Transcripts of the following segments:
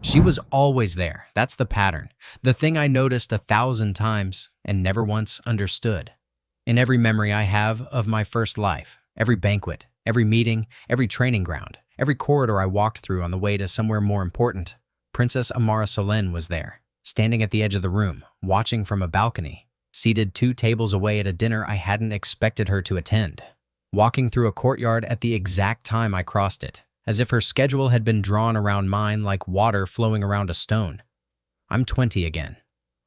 She was always there. That's the pattern. The thing I noticed 1,000 times and never once understood. In every memory I have of my first life, every banquet, every meeting, every training ground, every corridor I walked through on the way to somewhere more important, Princess Amara Solen was there, standing at the edge of the room, watching from a balcony, seated 2 tables away at a dinner I hadn't expected her to attend, walking through a courtyard at the exact time I crossed it, as if her schedule had been drawn around mine like water flowing around a stone. I'm 20 again.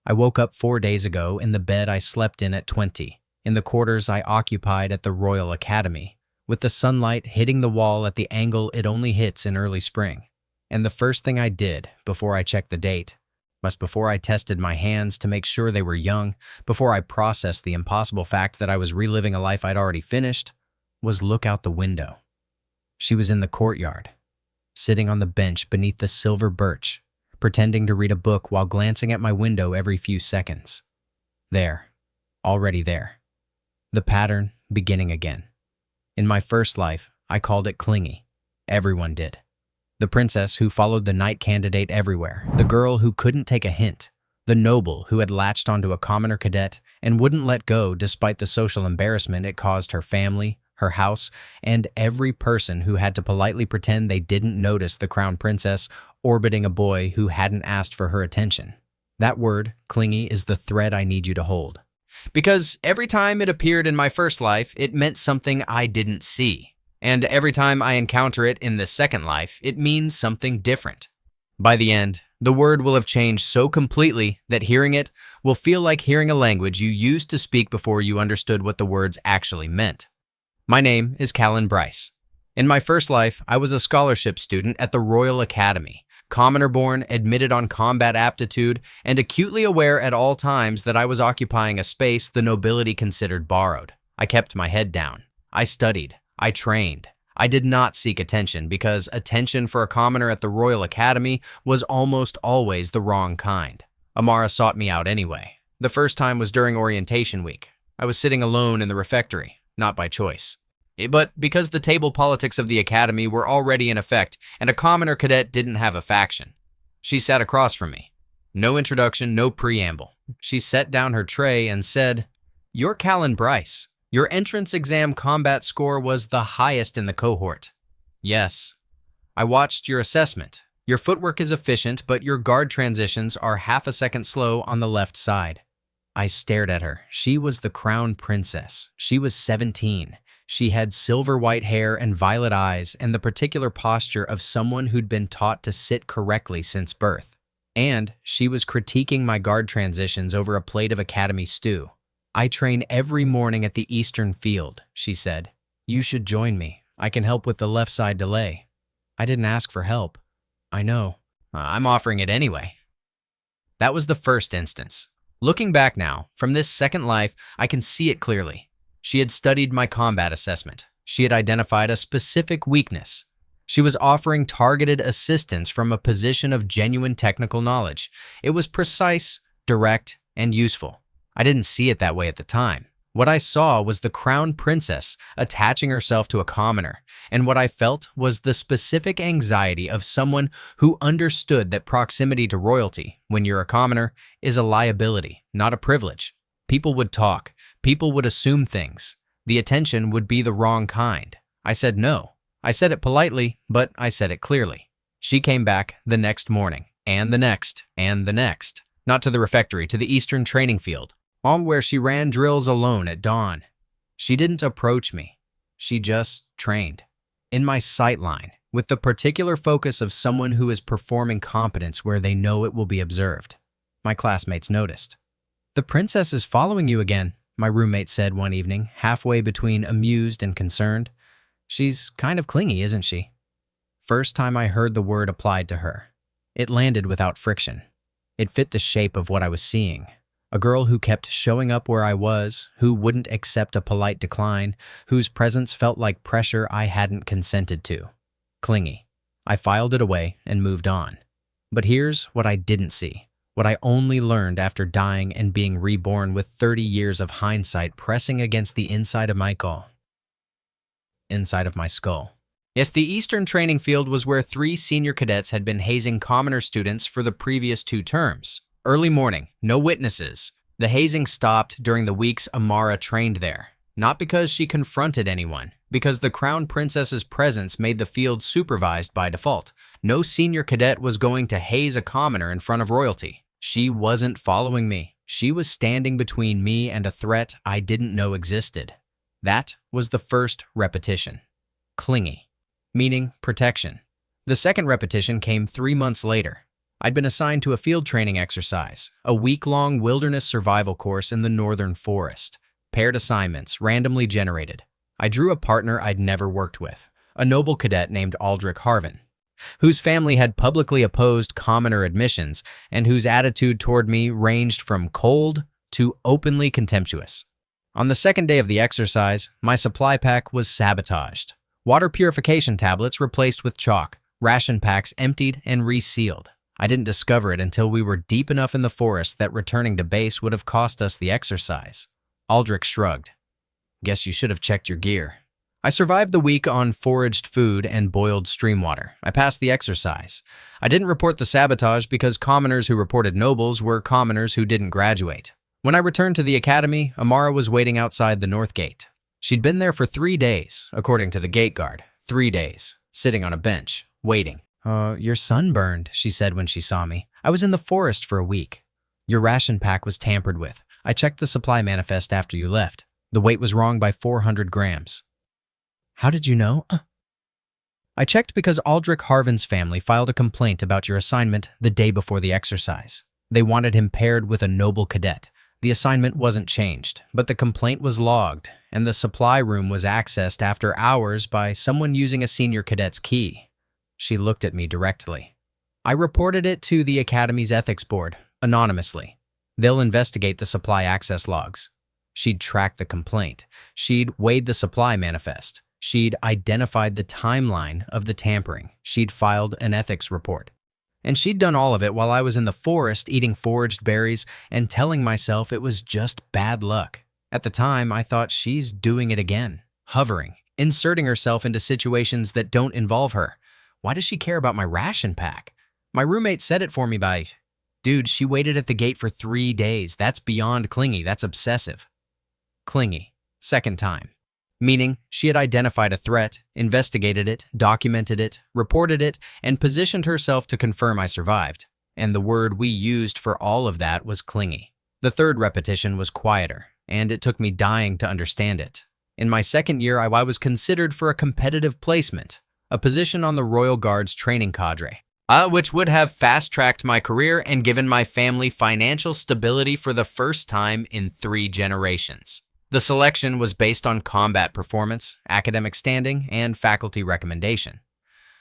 I woke up 4 days ago in the bed I slept in at 20, in the quarters I occupied at the Royal Academy, with the sunlight hitting the wall at the angle it only hits in early spring. And the first thing I did, before I checked the date, before I tested my hands to make sure they were young, before I processed the impossible fact that I was reliving a life I'd already finished, was look out the window. She was in the courtyard, sitting on the bench beneath the silver birch, pretending to read a book while glancing at my window every few seconds. There, already there. The pattern beginning again. In my first life, I called it Clingy. Everyone did. The princess who followed the knight candidate everywhere, the girl who couldn't take a hint, the noble who had latched onto a commoner cadet and wouldn't let go despite the social embarrassment it caused her family, her house, and every person who had to politely pretend they didn't notice the crown princess orbiting a boy who hadn't asked for her attention. That word, Clingy, is the thread I need you to hold. Because every time it appeared in my first life, it meant something I didn't see. And every time I encounter it in this second life, it means something different. By the end, the word will have changed so completely that hearing it will feel like hearing a language you used to speak before you understood what the words actually meant. My name is Callan Bryce. In my first life, I was a scholarship student at the Royal Academy, commoner-born, admitted on combat aptitude, and acutely aware at all times that I was occupying a space the nobility considered borrowed. I kept my head down. I studied. I trained. I did not seek attention because attention for a commoner at the Royal Academy was almost always the wrong kind. Amara sought me out anyway. The first time was during orientation week. I was sitting alone in the refectory, not by choice, but because the table politics of the academy were already in effect and a commoner cadet didn't have a faction. She sat across from me. No introduction, no preamble. She set down her tray and said, "You're Callan Bryce. Your entrance exam combat score was the highest in the cohort." "Yes." "I watched your assessment. Your footwork is efficient, but your guard transitions are half a second slow on the left side." I stared at her. She was the crown princess. She was 17. She had silver white hair and violet eyes and the particular posture of someone who'd been taught to sit correctly since birth. And she was critiquing my guard transitions over a plate of academy stew. "I train every morning at the Eastern Field," she said. "You should join me. I can help with the left side delay." I didn't ask for help. "I know. I'm offering it anyway." That was the first instance. Looking back now, from this second life, I can see it clearly. She had studied my combat assessment. She had identified a specific weakness. She was offering targeted assistance from a position of genuine technical knowledge. It was precise, direct, and useful. I didn't see it that way at the time. What I saw was the crown princess attaching herself to a commoner, and what I felt was the specific anxiety of someone who understood that proximity to royalty, when you're a commoner, is a liability, not a privilege. People would talk. People would assume things. The attention would be the wrong kind. I said no. I said it politely, but I said it clearly. She came back the next morning, and the next, and the next. Not to the refectory, to the Eastern training field, on where she ran drills alone at dawn. She didn't approach me. She just trained. In my sight line, with the particular focus of someone who is performing competence where they know it will be observed. My classmates noticed. "The princess is following you again," my roommate said one evening, halfway between amused and concerned. "She's kind of clingy, isn't she?" First time I heard the word applied to her. It landed without friction. It fit the shape of what I was seeing. A girl who kept showing up where I was, who wouldn't accept a polite decline, whose presence felt like pressure I hadn't consented to. Clingy. I filed it away and moved on. But here's what I didn't see. What I only learned after dying and being reborn with 30 years of hindsight pressing against the inside of my skull. Yes, the Eastern training field was where 3 senior cadets had been hazing commoner students for the previous 2 terms. Early morning, no witnesses. The hazing stopped during the weeks Amara trained there. Not because she confronted anyone, because the Crown Princess's presence made the field supervised by default. No senior cadet was going to haze a commoner in front of royalty. She wasn't following me. She was standing between me and a threat I didn't know existed. That was the first repetition. Clingy, meaning protection. The second repetition came 3 months later. I'd been assigned to a field training exercise, a week-long wilderness survival course in the northern forest. Paired assignments, randomly generated. I drew a partner I'd never worked with, a noble cadet named Aldrich Harvin, whose family had publicly opposed commoner admissions and whose attitude toward me ranged from cold to openly contemptuous. On the second day of the exercise, my supply pack was sabotaged. Water purification tablets replaced with chalk, ration packs emptied and resealed. I didn't discover it until we were deep enough in the forest that returning to base would have cost us the exercise. Aldrich shrugged. Guess you should have checked your gear. I survived the week on foraged food and boiled stream water. I passed the exercise. I didn't report the sabotage because commoners who reported nobles were commoners who didn't graduate. When I returned to the academy, Amara was waiting outside the north gate. She'd been there for 3 days, according to the gate guard. 3 days, sitting on a bench, waiting. You're sunburned, she said when she saw me. I was in the forest for a week. Your ration pack was tampered with. I checked the supply manifest after you left. The weight was wrong by 400 grams. How did you know? I checked because Aldrich Harvin's family filed a complaint about your assignment the day before the exercise. They wanted him paired with a noble cadet. The assignment wasn't changed, but the complaint was logged, and the supply room was accessed after hours by someone using a senior cadet's key. She looked at me directly. I reported it to the Academy's ethics board, anonymously. They'll investigate the supply access logs. She'd tracked the complaint. She'd weighed the supply manifest. She'd identified the timeline of the tampering. She'd filed an ethics report. And she'd done all of it while I was in the forest eating foraged berries and telling myself it was just bad luck. At the time, I thought she's doing it again, hovering, inserting herself into situations that don't involve her. Why does she care about my ration pack? My roommate said it for me by, dude, she waited at the gate for 3 days. That's beyond clingy. That's obsessive. Clingy, second time. Meaning she had identified a threat, investigated it, documented it, reported it, and positioned herself to confirm I survived. And the word we used for all of that was clingy. The third repetition was quieter, and it took me dying to understand it. In my second year, I was considered for a competitive placement, a position on the Royal Guard's training cadre, which would have fast-tracked my career and given my family financial stability for the first time in 3 generations. The selection was based on combat performance, academic standing, and faculty recommendation.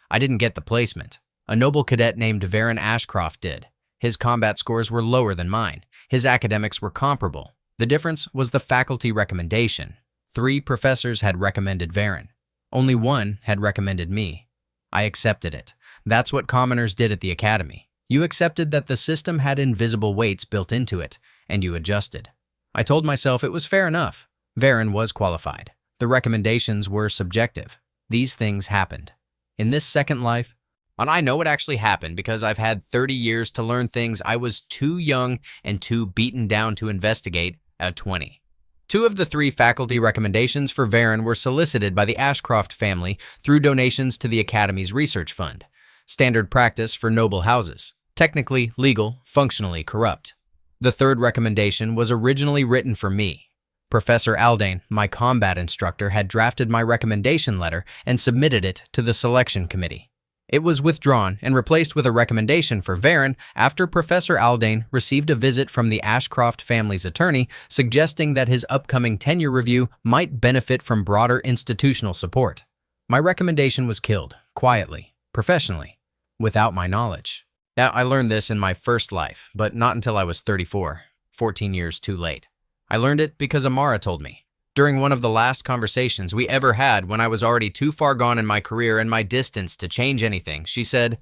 I didn't get the placement. A noble cadet named Varen Ashcroft did. His combat scores were lower than mine. His academics were comparable. The difference was the faculty recommendation. 3 professors had recommended Varen. Only 1 had recommended me. I accepted it. That's what commoners did at the academy. You accepted that the system had invisible weights built into it, and you adjusted. I told myself it was fair enough. Varen was qualified. The recommendations were subjective. These things happened. In this second life, and I know it actually happened because I've had 30 years to learn things I was too young and too beaten down to investigate at 20. 2 of the 3 faculty recommendations for Varen were solicited by the Ashcroft family through donations to the Academy's research fund. Standard practice for noble houses. Technically legal, functionally corrupt. The third recommendation was originally written for me. Professor Aldane, my combat instructor, had drafted my recommendation letter and submitted it to the selection committee. It was withdrawn and replaced with a recommendation for Varen after Professor Aldane received a visit from the Ashcroft family's attorney suggesting that his upcoming tenure review might benefit from broader institutional support. My recommendation was killed, quietly, professionally, without my knowledge. Now, I learned this in my first life, but not until I was 34, 14 years too late. I learned it because Amara told me. During one of the last conversations we ever had when I was already too far gone in my career and my distance to change anything, she said,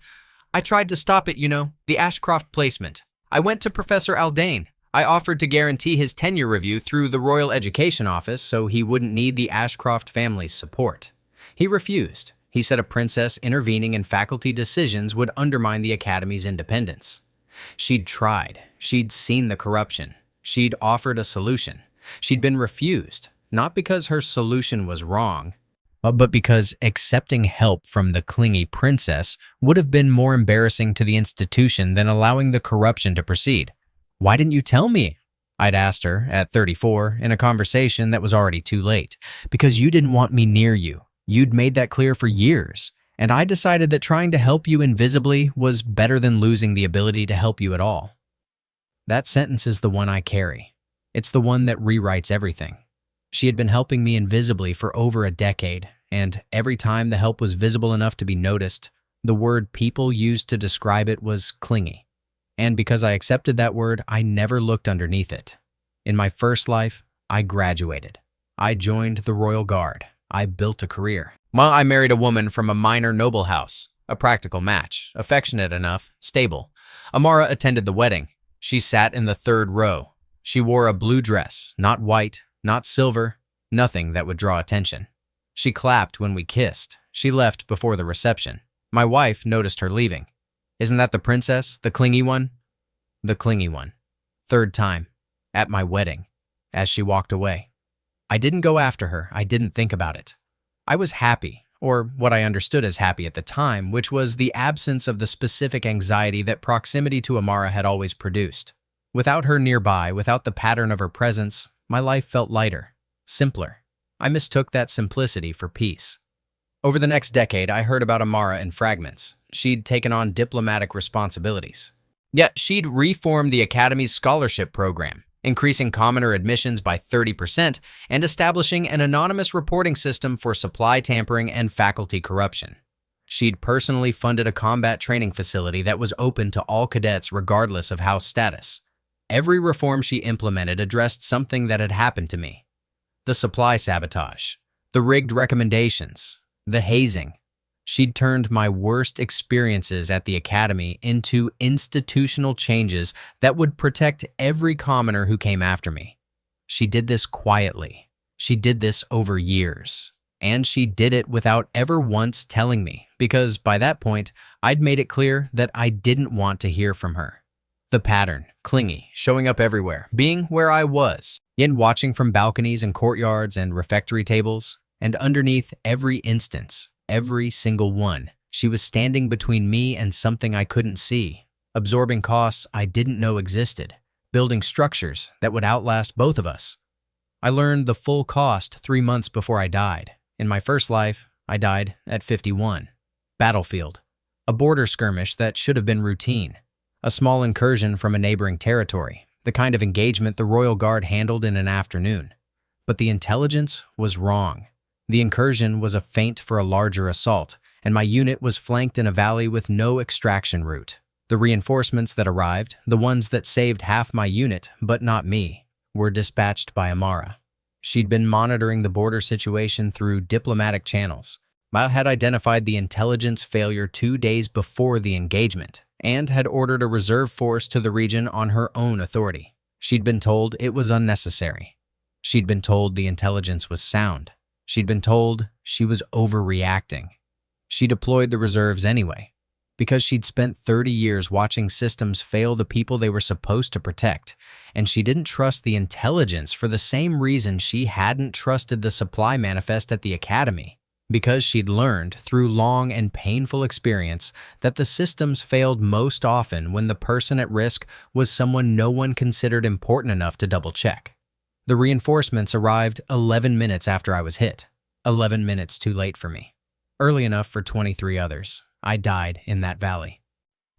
I tried to stop it, the Ashcroft placement. I went to Professor Aldane. I offered to guarantee his tenure review through the Royal Education Office so he wouldn't need the Ashcroft family's support. He refused. He said a princess intervening in faculty decisions would undermine the academy's independence. She'd tried. She'd seen the corruption. She'd offered a solution. She'd been refused, not because her solution was wrong, but because accepting help from the clingy princess would have been more embarrassing to the institution than allowing the corruption to proceed. "Why didn't you tell me?" I'd asked her at 34 in a conversation that was already too late. "Because you didn't want me near you. You'd made that clear for years, and I decided that trying to help you invisibly was better than losing the ability to help you at all." That sentence is the one I carry. It's the one that rewrites everything. She had been helping me invisibly for over a decade, and every time the help was visible enough to be noticed, the word people used to describe it was clingy. And because I accepted that word, I never looked underneath it. In my first life, I graduated. I joined the Royal Guard. I built a career. I married a woman from a minor noble house, a practical match, affectionate enough, stable. Amara attended the wedding. She sat in the third row. She wore a blue dress, not white, not silver, nothing that would draw attention. She clapped when we kissed. She left before the reception. My wife noticed her leaving. "Isn't that the princess, the clingy one?" The clingy one. Third time. At my wedding. As she walked away. I didn't go after her. I didn't think about it. I was happy, or what I understood as happy at the time, which was the absence of the specific anxiety that proximity to Amara had always produced. Without her nearby, without the pattern of her presence, my life felt lighter, simpler. I mistook that simplicity for peace. Over the next decade, I heard about Amara in fragments. She'd taken on diplomatic responsibilities. Yet she'd reformed the Academy's scholarship program, increasing commoner admissions by 30% and establishing an anonymous reporting system for supply tampering and faculty corruption. She'd personally funded a combat training facility that was open to all cadets regardless of house status. Every reform she implemented addressed something that had happened to me. The supply sabotage, the rigged recommendations, the hazing. She'd turned my worst experiences at the academy into institutional changes that would protect every commoner who came after me. She did this quietly. She did this over years. And she did it without ever once telling me, because by that point, I'd made it clear that I didn't want to hear from her. The pattern, clingy, showing up everywhere, being where I was, in watching from balconies and courtyards and refectory tables, and underneath every instance, every single one, she was standing between me and something I couldn't see, absorbing costs I didn't know existed, building structures that would outlast both of us. I learned the full cost 3 months before I died. In my first life, I died at 51. Battlefield. A border skirmish that should have been routine. A small incursion from a neighboring territory, the kind of engagement the Royal Guard handled in an afternoon. But the intelligence was wrong. The incursion was a feint for a larger assault, and my unit was flanked in a valley with no extraction route. The reinforcements that arrived, the ones that saved half my unit, but not me, were dispatched by Amara. She'd been monitoring the border situation through diplomatic channels. I had identified the intelligence failure 2 days before the engagement, and had ordered a reserve force to the region on her own authority. She'd been told it was unnecessary. She'd been told the intelligence was sound. She'd been told she was overreacting. She deployed the reserves anyway, because she'd spent 30 years watching systems fail the people they were supposed to protect, and she didn't trust the intelligence for the same reason she hadn't trusted the supply manifest at the academy. Because she'd learned through long and painful experience that the systems failed most often when the person at risk was someone no one considered important enough to double-check. The reinforcements arrived 11 minutes after I was hit. 11 minutes too late for me. Early enough for 23 others. I died in that valley.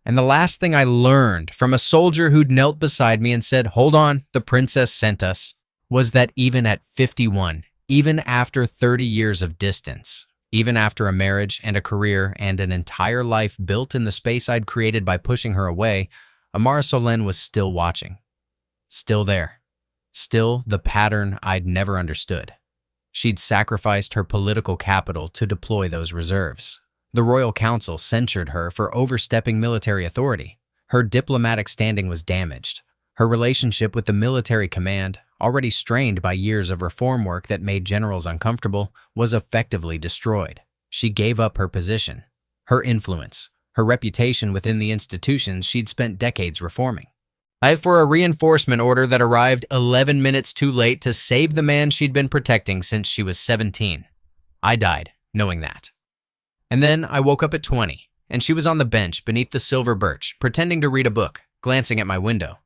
And the last thing I learned from a soldier who'd knelt beside me and said, "Hold on, the princess sent us," was that even at 51, even after 30 years of distance, even after a marriage and a career and an entire life built in the space I'd created by pushing her away, Amara Solen was still watching. Still there. Still the pattern I'd never understood. She'd sacrificed her political capital to deploy those reserves. The Royal Council censured her for overstepping military authority. Her diplomatic standing was damaged. Her relationship with the military command, already strained by years of reform work that made generals uncomfortable, was effectively destroyed. She gave up her position, her influence, her reputation within the institutions she'd spent decades reforming. For a reinforcement order that arrived 11 minutes too late to save the man she'd been protecting since she was 17. I died, knowing that. And then I woke up at 20, and she was on the bench beneath the silver birch, pretending to read a book, glancing at my window.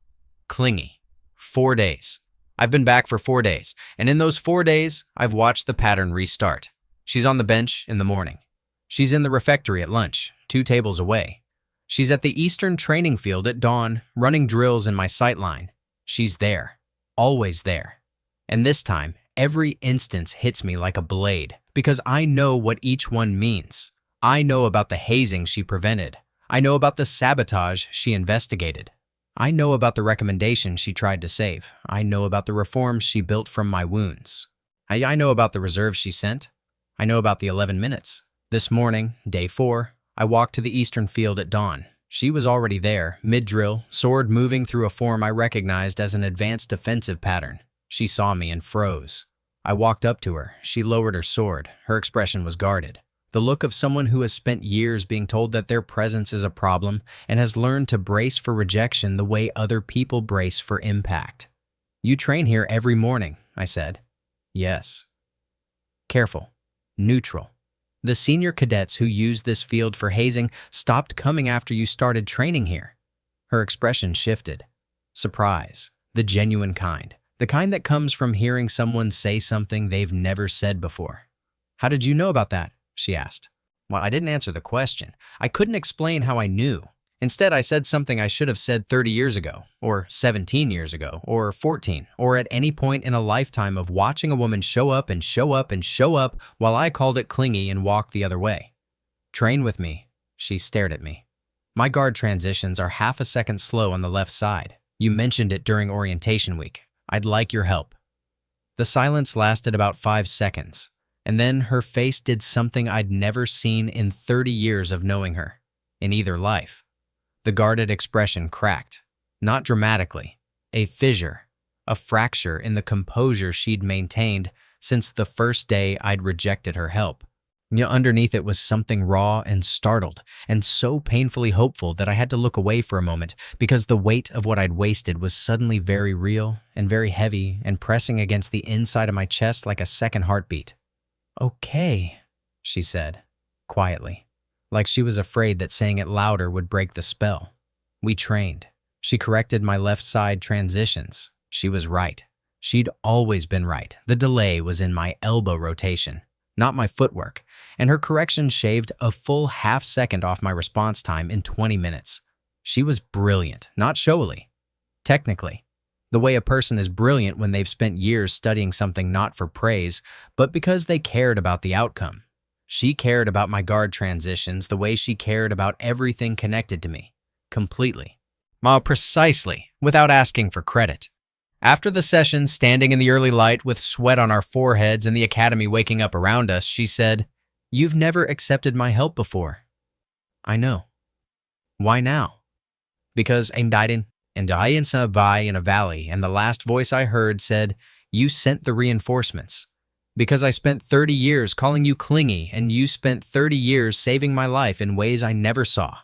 Clingy. 4 days. I've been back for 4 days, and in those 4 days, I've watched the pattern restart. She's on the bench in the morning. She's in the refectory at lunch, 2 tables away. She's at the Eastern training field at dawn, running drills in my sight line. She's there. Always there. And this time, every instance hits me like a blade, because I know what each one means. I know about the hazing she prevented. I know about the sabotage she investigated. I know about the recommendation she tried to save. I know about the reforms she built from my wounds. I know about the reserves she sent. I know about the 11 minutes. This morning, day 4, I walked to the Eastern field at dawn. She was already there, mid-drill, sword moving through a form I recognized as an advanced defensive pattern. She saw me and froze. I walked up to her. She lowered her sword. Her expression was guarded. The look of someone who has spent years being told that their presence is a problem and has learned to brace for rejection the way other people brace for impact. "You train here every morning," I said. "Yes." Careful. Neutral. The senior cadets who used this field for hazing stopped coming after you started training here. Her expression shifted. Surprise. The genuine kind. The kind that comes from hearing someone say something they've never said before. "How did you know about that?" she asked. Well, I didn't answer the question. I couldn't explain how I knew. Instead, I said something I should have said 30 years ago, or 17 years ago, or 14, or at any point in a lifetime of watching a woman show up and show up and show up while I called it clingy and walked the other way. "Train with me." She stared at me. "My guard transitions are half a second slow on the left side. You mentioned it during orientation week. I'd like your help." The silence lasted about 5 seconds, and then her face did something I'd never seen in 30 years of knowing her, in either life. The guarded expression cracked, not dramatically, a fissure, a fracture in the composure she'd maintained since the first day I'd rejected her help. Underneath it was something raw and startled, and so painfully hopeful that I had to look away for a moment because the weight of what I'd wasted was suddenly very real and very heavy and pressing against the inside of my chest like a second heartbeat. "Okay," she said, quietly, like she was afraid that saying it louder would break the spell. "We trained." She corrected my left side transitions. She was right. She'd always been right. The delay was in my elbow rotation, not my footwork, and her correction shaved a full half second off my response time in 20 minutes. She was brilliant, not showily. Technically, the way a person is brilliant when they've spent years studying something not for praise, but because they cared about the outcome. She cared about my guard transitions the way she cared about everything connected to me, completely. Precisely, without asking for credit. After the session, standing in the early light with sweat on our foreheads and the academy waking up around us, she said, "You've never accepted my help before." "I know." "Why now?" "Because I'm dying and I in a valley, and the last voice I heard said, 'You sent the reinforcements.' Because I spent 30 years calling you clingy, and you spent 30 years saving my life in ways I never saw.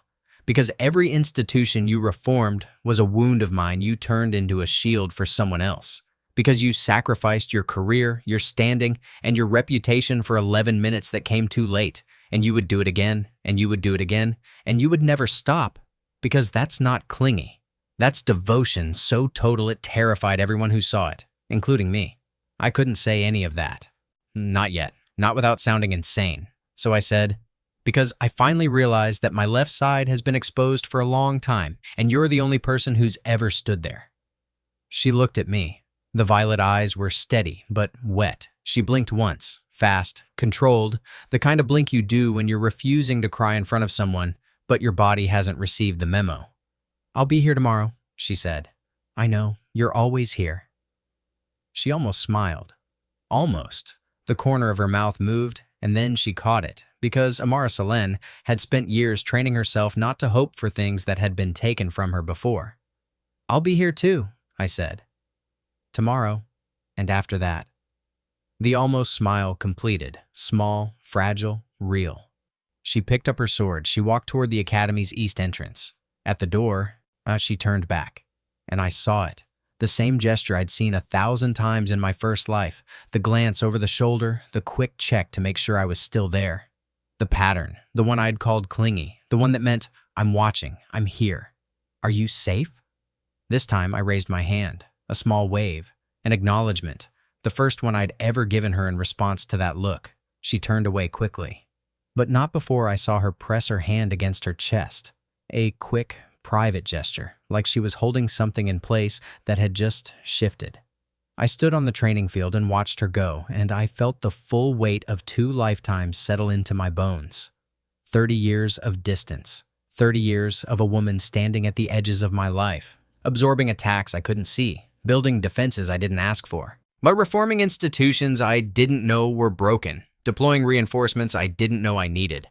Because every institution you reformed was a wound of mine you turned into a shield for someone else. Because you sacrificed your career, your standing, and your reputation for 11 minutes that came too late, and you would do it again, and you would do it again, and you would never stop. Because that's not clingy. That's devotion so total it terrified everyone who saw it, including me. I couldn't say any of that. Not yet, not without sounding insane. So I said, "Because I finally realized that my left side has been exposed for a long time, and you're the only person who's ever stood there." She looked at me. The violet eyes were steady, but wet. She blinked once, fast, controlled, the kind of blink you do when you're refusing to cry in front of someone, but your body hasn't received the memo. "I'll be here tomorrow," she said. "I know, you're always here." She almost smiled. Almost. The corner of her mouth moved, and then she caught it, because Amara Salen had spent years training herself not to hope for things that had been taken from her before. "I'll be here too," I said. "Tomorrow, and after that." The almost smile completed, small, fragile, real. She picked up her sword. She walked toward the academy's east entrance. At the door, she turned back, and I saw it. The same gesture I'd seen 1,000 times in my first life. The glance over the shoulder, the quick check to make sure I was still there. The pattern, the one I'd called Clingy, the one that meant, I'm watching, I'm here. Are you safe? This time I raised my hand, a small wave, an acknowledgement, the first one I'd ever given her in response to that look. She turned away quickly. But not before I saw her press her hand against her chest. A quick, private gesture, like she was holding something in place that had just shifted. I stood on the training field and watched her go, and I felt the full weight of 2 lifetimes settle into my bones. 30 years of distance. 30 years of a woman standing at the edges of my life, absorbing attacks I couldn't see, building defenses I didn't ask for, but reforming institutions I didn't know were broken, deploying reinforcements I didn't know I needed.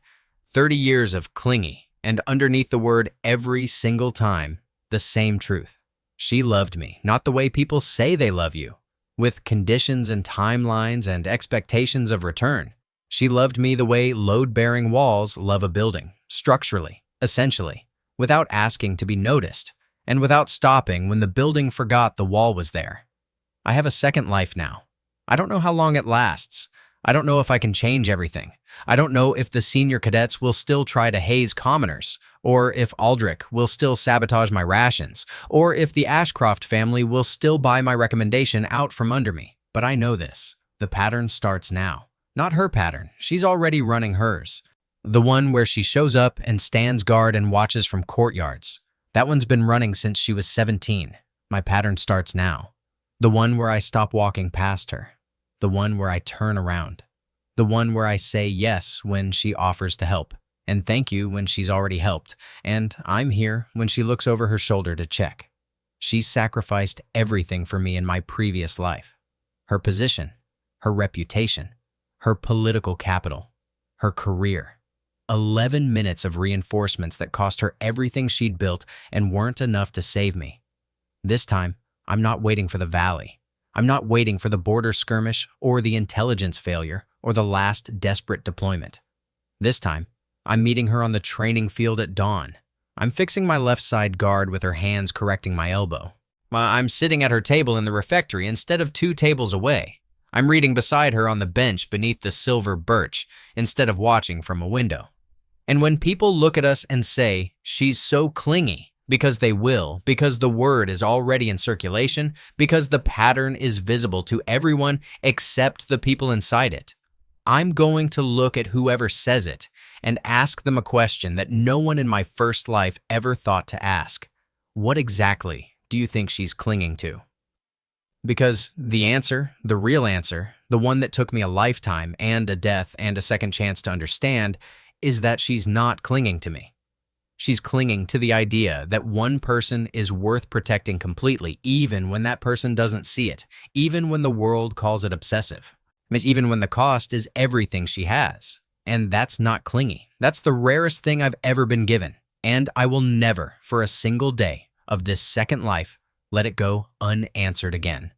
30 years of Clingy, and underneath the word every single time, the same truth. She loved me, not the way people say they love you, with conditions and timelines and expectations of return. She loved me the way load-bearing walls love a building, structurally, essentially, without asking to be noticed, and without stopping when the building forgot the wall was there. I have a second life now. I don't know how long it lasts. I don't know if I can change everything. I don't know if the senior cadets will still try to haze commoners, or if Aldrich will still sabotage my rations, or if the Ashcroft family will still buy my recommendation out from under me. But I know this. The pattern starts now. Not her pattern. She's already running hers. The one where she shows up and stands guard and watches from courtyards. That one's been running since she was 17. My pattern starts now. The one where I stop walking past her. The one where I turn around. The one where I say yes when she offers to help, and thank you when she's already helped, and I'm here when she looks over her shoulder to check. She sacrificed everything for me in my previous life. Her position, her reputation, her political capital, her career. 11 minutes of reinforcements that cost her everything she'd built and weren't enough to save me. This time, I'm not waiting for the valley. I'm not waiting for the border skirmish or the intelligence failure or the last desperate deployment. This time, I'm meeting her on the training field at dawn. I'm fixing my left side guard with her hands correcting my elbow. I'm sitting at her table in the refectory instead of 2 tables away. I'm reading beside her on the bench beneath the silver birch instead of watching from a window. And when people look at us and say, she's so clingy, because they will, because the word is already in circulation, because the pattern is visible to everyone except the people inside it, I'm going to look at whoever says it and ask them a question that no one in my first life ever thought to ask. What exactly do you think she's clinging to? Because the answer, the real answer, the one that took me a lifetime and a death and a second chance to understand, is that she's not clinging to me. She's clinging to the idea that one person is worth protecting completely, even when that person doesn't see it, even when the world calls it obsessive, even when the cost is everything she has. And that's not clingy. That's the rarest thing I've ever been given. And I will never, for a single day of this second life, let it go unanswered again.